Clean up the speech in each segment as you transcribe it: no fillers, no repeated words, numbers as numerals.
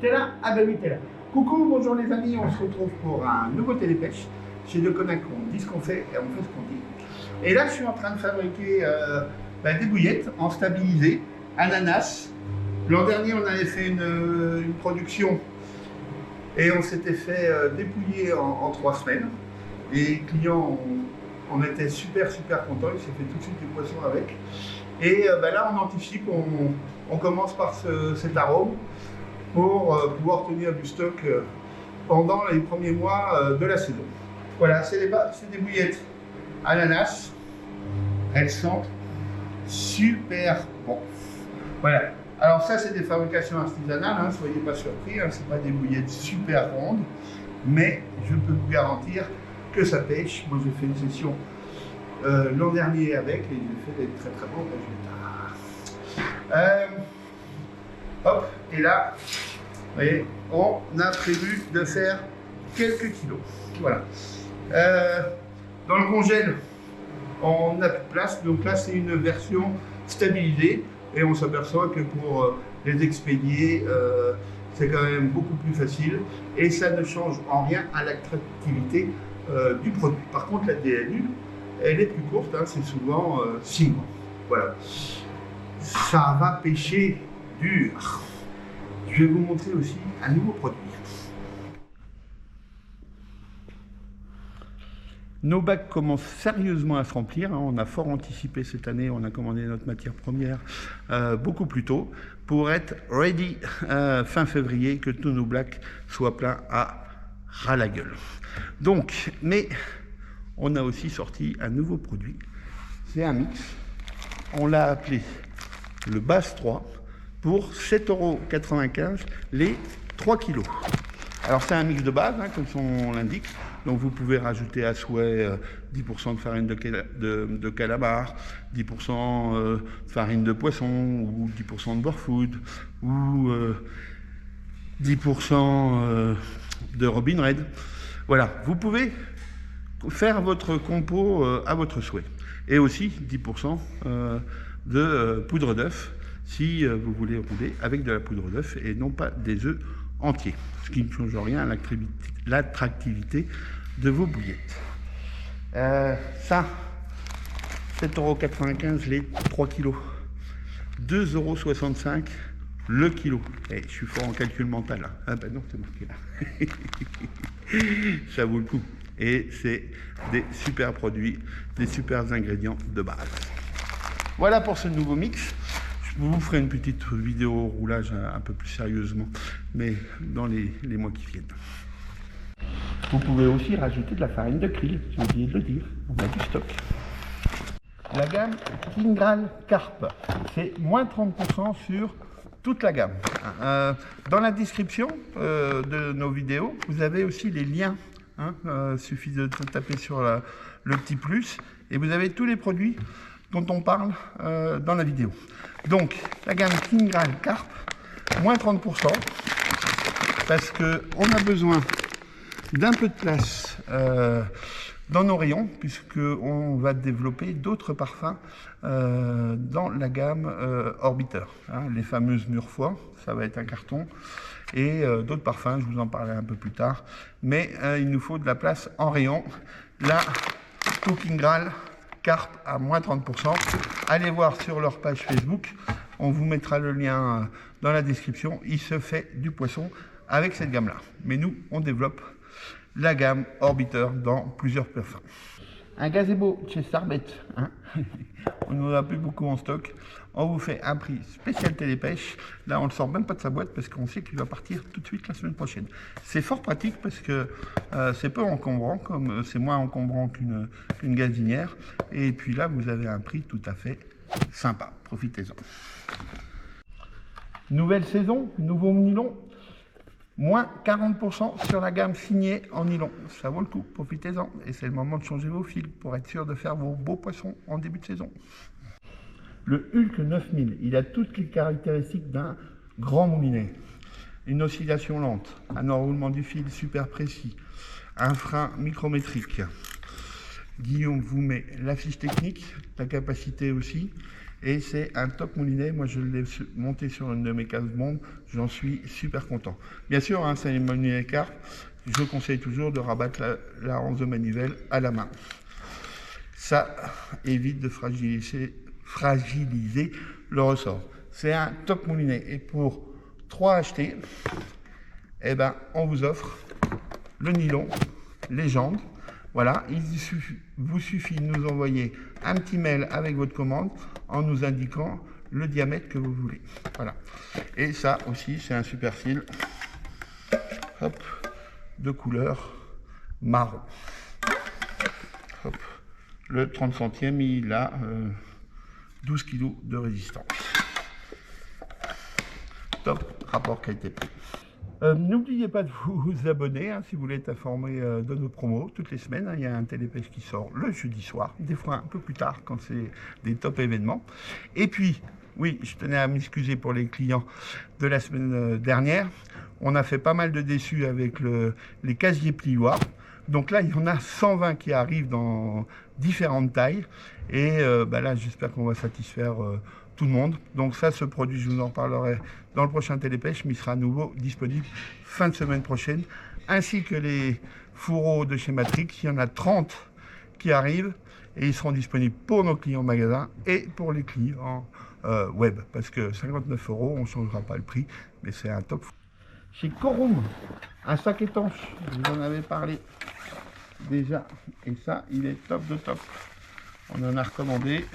T'es là? Ah ben oui, t'es là. Coucou, bonjour les amis, on se retrouve pour un nouveau télépêche. Chez Deconinck, on dit ce qu'on fait et on fait ce qu'on dit. Et là, je suis en train de fabriquer des bouillettes en stabilisé, ananas. L'an dernier, on avait fait une production et on s'était fait dépouiller en 3 semaines. Les clients, on était super contents, ils s'est fait tout de suite du poisson avec. Et là, on anticipe, on commence par cet arôme pour pouvoir tenir du stock pendant les premiers mois de la saison. Voilà, c'est des bouillettes ananas. Elles sentent super bon. Voilà. Alors ça, c'est des fabrications artisanales, hein, soyez pas surpris, hein, c'est pas des bouillettes super rondes, mais je peux vous garantir que ça pêche. Moi, j'ai fait une session l'an dernier avec et j'ai fait des très bons résultats. Hop, et là, vous voyez, on a prévu de faire quelques kilos. Voilà. Dans le congèle, on n'a plus de place, donc là c'est une version stabilisée et on s'aperçoit que pour les expédier, c'est quand même beaucoup plus facile et ça ne change en rien à l'attractivité du produit. Par contre, la DNU, elle est plus courte, hein, c'est souvent 6 mois. Voilà. Ça va pêcher dur. Je vais vous montrer aussi un nouveau produit. Nos bacs commencent sérieusement à se remplir. On a fort anticipé cette année, on a commandé notre matière première beaucoup plus tôt pour être ready fin février, que tous nos bacs soient pleins à ras la gueule. Donc, mais on a aussi sorti un nouveau produit. C'est un mix. On l'a appelé le Bass 3 pour 7,95 € les 3 kg. Alors c'est un mix de base, hein, comme son l'indique. Donc vous pouvez rajouter à souhait 10% de farine de calamar, 10% de farine de poisson, ou 10% de beurre food, ou 10% de Robin Red. Voilà, vous pouvez faire votre compo à votre souhait. Et aussi 10% de poudre d'œuf, si vous voulez rouler avec de la poudre d'œuf et non pas des œufs entiers, ce qui ne change rien à l'attractivité de vos bouillettes. Ça, 7,95 € les 3 kg, 2,65 € le kilo. Et je suis fort en calcul mental là. Ah ben non, c'est marqué là. Ça vaut le coup. Et c'est des super produits, des super ingrédients de base. Voilà pour ce nouveau mix. Je vous ferai une petite vidéo roulage un peu plus sérieusement, mais dans les mois qui viennent. Vous pouvez aussi rajouter de la farine de krill, j'ai oublié de le dire, on a du stock. La gamme King Graal Carp, c'est moins 30% sur toute la gamme. Dans la description de nos vidéos, vous avez aussi les liens. Suffit de taper sur le petit plus et vous avez tous les produits dont on parle dans la vidéo. Donc la gamme King Graal Carp, moins 30%, parce qu'on a besoin d'un peu de place dans nos rayons, puisqu'on va développer d'autres parfums dans la gamme Orbiter. Les fameuses Murfoy, ça va être un carton, et d'autres parfums, je vous en parlerai un peu plus tard. Mais il nous faut de la place en rayon. Là, King Graal Carp à moins 30%. Allez voir sur leur page Facebook, on vous mettra le lien dans la description. Il se fait du poisson avec cette gamme-là. Mais nous, on développe la gamme Orbiter dans plusieurs parfums. Un gazebo chez Starbet, hein. On n'en a plus beaucoup en stock. On vous fait un prix spécial télépêche. Là, on ne sort même pas de sa boîte parce qu'on sait qu'il va partir tout de suite la semaine prochaine. C'est fort pratique parce que c'est peu encombrant, comme c'est moins encombrant qu'une gazinière. Et puis là, vous avez un prix tout à fait sympa. Profitez-en. Nouvelle saison, nouveau nylon. Moins 40% sur la gamme signée en nylon. Ça vaut le coup, profitez-en. Et c'est le moment de changer vos fils pour être sûr de faire vos beaux poissons en début de saison. Le Hulk 9000, il a toutes les caractéristiques d'un grand moulinet. Une oscillation lente, un enroulement du fil super précis, un frein micrométrique. Guillaume vous met la fiche technique, la capacité aussi, Et c'est un top moulinet. Moi, je l'ai monté sur une de mes casse-bombes. J'en suis super content. Bien sûr, hein, c'est un moulinet carpe. Je conseille toujours de rabattre la hanse de manivelle à la main. Ça évite de fragiliser le ressort. C'est un top moulinet. Et pour 3 achetés, eh ben, on vous offre le nylon, les jambes. Voilà, vous suffit de nous envoyer un petit mail avec votre commande en nous indiquant le diamètre que vous voulez. Voilà. Et ça aussi, c'est un super fil. Hop, de couleur marron. Hop. Le 30 centièmes, il a 12 kg de résistance. Top rapport qualité-prix. N'oubliez pas de vous abonner si vous voulez être informé de nos promos toutes les semaines. Il y a un télépêche qui sort le jeudi soir, des fois un peu plus tard quand c'est des top événements. Et puis, oui, je tenais à m'excuser pour les clients de la semaine dernière. On a fait pas mal de déçus avec les casiers plioirs. Donc là, il y en a 120 qui arrivent dans différentes tailles. Et là, j'espère qu'on va satisfaire tout le monde. Donc ça, ce produit, je vous en parlerai dans le prochain télépêche, mais il sera à nouveau disponible fin de semaine prochaine, ainsi que les fourreaux de chez Matrix. Il y en a 30 qui arrivent et ils seront disponibles pour nos clients magasin et pour les clients web, parce que 59 €, on ne changera pas le prix, mais c'est un top. Chez Corum, un sac étanche, je vous en avais parlé déjà, et ça, il est top de top. On en a recommandé,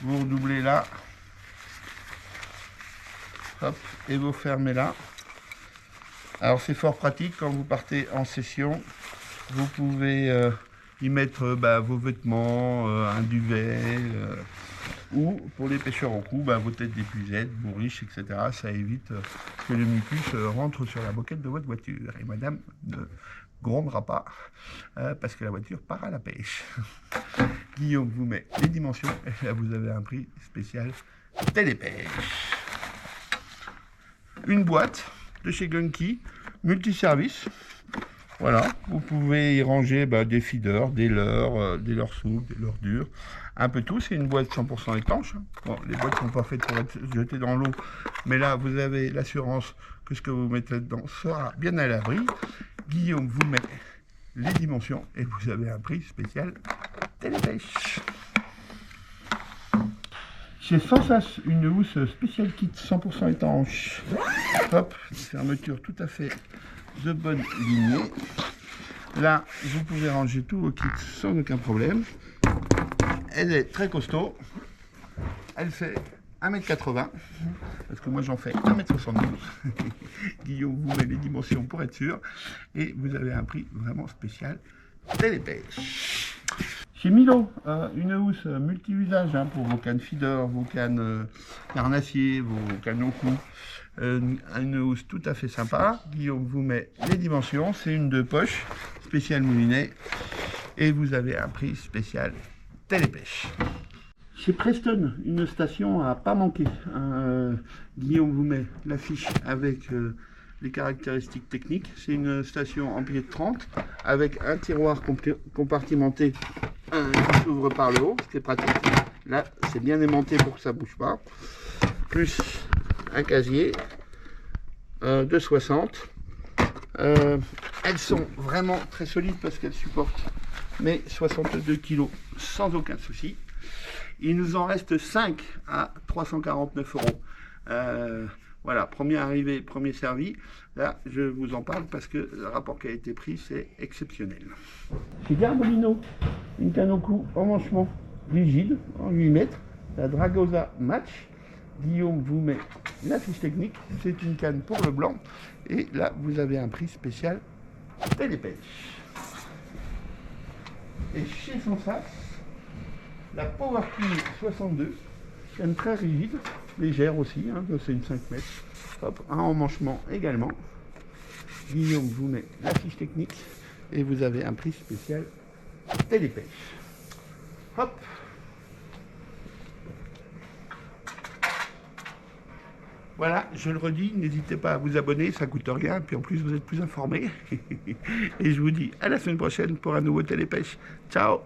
vous redoublez là, hop, et vous fermez là. Alors c'est fort pratique quand vous partez en session, vous pouvez y mettre vos vêtements, un duvet, ou pour les pêcheurs en coup, vos têtes d'épuisette, vos riches, etc. Ça évite que le mucus rentre sur la moquette de votre voiture. Et madame ne grondera pas parce que la voiture part à la pêche. Guillaume vous met les dimensions et là vous avez un prix spécial télépêche. Une boîte de chez Gunky, multiservice. Voilà, vous pouvez y ranger des feeders, des leurres souples, des leurres durs, un peu tout. C'est une boîte 100% étanche. Bon, les boîtes ne sont pas faites pour être jetées dans l'eau, mais là, vous avez l'assurance que ce que vous mettez dedans sera bien à l'abri. Guillaume vous met les dimensions et vous avez un prix spécial télépêche. Chez Sensas, une housse spécial kit 100% étanche. Hop, fermeture tout à fait de bonne lignée. Là, vous pouvez ranger tous vos kits sans aucun problème. Elle est très costaud. Elle fait 1,80 m, parce que moi j'en fais 1,72 m. Guillaume vous met les dimensions pour être sûr. Et vous avez un prix vraiment spécial télépêche. Chez Milo, une housse multi-usage pour vos cannes feeder, vos cannes carnassiers, vos cannes au cou. Une housse tout à fait sympa. Guillaume vous met les dimensions. C'est une 2 poches, spéciale moulinet. Et vous avez un prix spécial télépêche. Chez Preston, une station à pas manquer. Guillaume vous met l'affiche avec les caractéristiques techniques. C'est une station en pied de 30 avec un tiroir compartimenté qui s'ouvre par le haut, ce qui est pratique. Là, c'est bien aimanté pour que ça ne bouge pas. Plus un casier de 60. Elles sont vraiment très solides parce qu'elles supportent mes 62 kg sans aucun souci. Il nous en reste 5 à 349 €. Voilà, premier arrivé, premier servi. Là, je vous en parle parce que le rapport qualité-prix, c'est exceptionnel. Chez Garbolino, une canne au cou en manchement rigide, en 8 mètres, la Dragosa Match. Guillaume vous met la fiche technique. C'est une canne pour le blanc. Et là, vous avez un prix spécial télépêche. Et chez Sensas, la Power Clean 62, canne très rigide, légère aussi, c'est une 5 mètres. Hop, un emmanchement également. Guillaume vous met la fiche technique et vous avez un prix spécial télépêche. Hop. Voilà, je le redis, n'hésitez pas à vous abonner, ça coûte rien, puis en plus vous êtes plus informés. Et je vous dis à la semaine prochaine pour un nouveau télépêche. Ciao.